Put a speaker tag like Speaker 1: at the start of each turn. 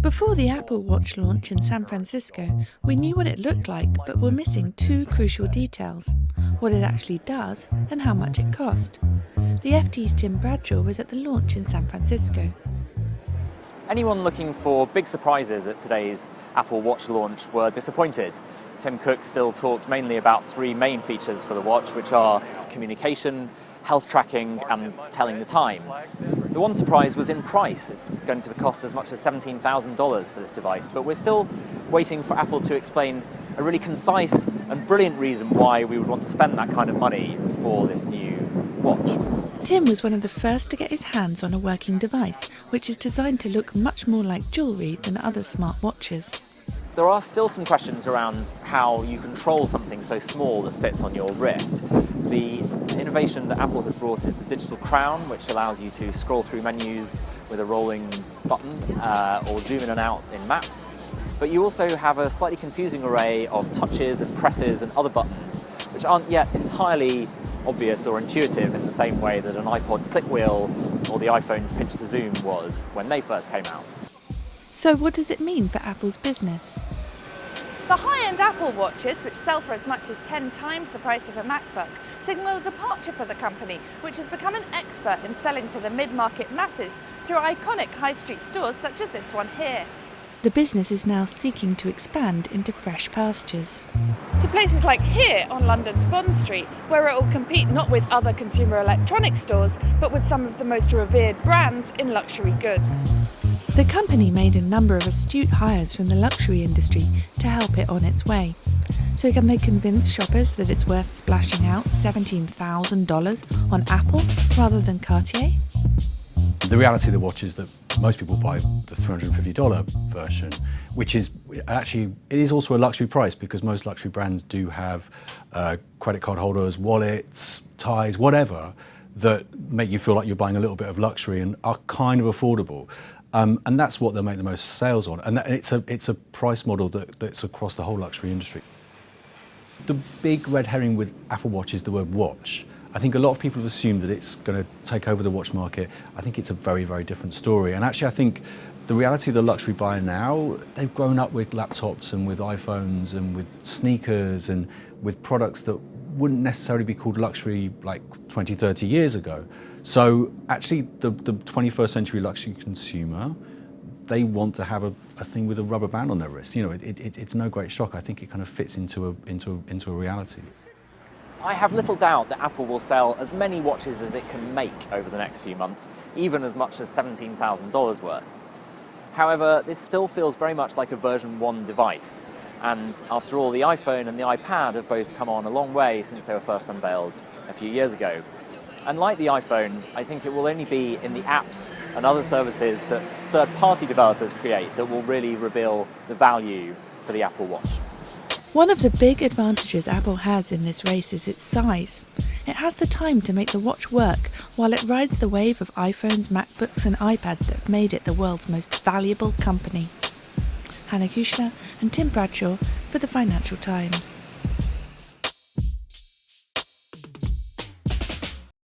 Speaker 1: Before the Apple Watch launch in San Francisco, we knew what it looked like, but were missing two crucial details: what it actually does and how much it cost. The FT's Tim Bradshaw was at the launch in San Francisco.
Speaker 2: Anyone looking for big surprises at today's Apple Watch launch were disappointed. Tim Cook still talked mainly about three main features for the watch, which are communication, health tracking and telling the time. The one surprise was in price. It's going to cost as much as $17,000 for this device, but we're still waiting for Apple to explain a really concise and brilliant reason why we would want to spend that kind of money for this new watch.
Speaker 1: Tim was one of the first to get his hands on a working device, which is designed to look much more like jewellery than other smart watches.
Speaker 2: There are still some questions around how you control something so small that sits on your wrist. The innovation that Apple has brought is the digital crown, which allows you to scroll through menus with a rolling button or zoom in and out in maps. But you also have a slightly confusing array of touches and presses and other buttons, which aren't yet entirely obvious or intuitive in the same way that an iPod's click wheel or the iPhone's pinch to zoom was when they first came out.
Speaker 1: So what does it mean for Apple's business?
Speaker 3: The high-end Apple Watches, which sell for as much as 10 times the price of a MacBook, signal a departure for the company, which has become an expert in selling to the mid-market masses through iconic high street stores such as this one here.
Speaker 1: The business is now seeking to expand into fresh pastures.
Speaker 3: To places like here on London's Bond Street, where it will compete not with other consumer electronics stores, but with some of the most revered brands in luxury goods.
Speaker 1: The company made a number of astute hires from the luxury industry to help it on its way. So can they convince shoppers that it's worth splashing out $17,000 on Apple rather than Cartier?
Speaker 4: The reality of the watch is that most people buy the $350 version, which is actually, it is also a luxury price because most luxury brands do have credit card holders, wallets, ties, whatever, that make you feel like you're buying a little bit of luxury and are kind of affordable. And that's what they'll make the most sales on. And it's a price model that's across the whole luxury industry. The big red herring with Apple Watch is the word watch. I think a lot of people have assumed that it's going to take over the watch market. I think it's a very, very different story. And actually, I think the reality of the luxury buyer now, they've grown up with laptops and with iPhones and with sneakers and with products that wouldn't necessarily be called luxury like 20, 30 years ago. So actually, the 21st century luxury consumer, they want to have a thing with a rubber band on their wrist. You know, it's no great shock. I think it kind of fits into a reality.
Speaker 2: I have little doubt that Apple will sell as many watches as it can make over the next few months, even as much as $17,000 worth. However, this still feels very much like a version 1 device. And after all, the iPhone and the iPad have both come on a long way since they were first unveiled a few years ago. And like the iPhone, I think it will only be in the apps and other services that third-party developers create that will really reveal the value for the Apple Watch.
Speaker 1: One of the big advantages Apple has in this race is its size. It has the time to make the watch work while it rides the wave of iPhones, MacBooks and iPads that have made it the world's most valuable company. Hannah Kuchler and Tim Bradshaw for the Financial Times.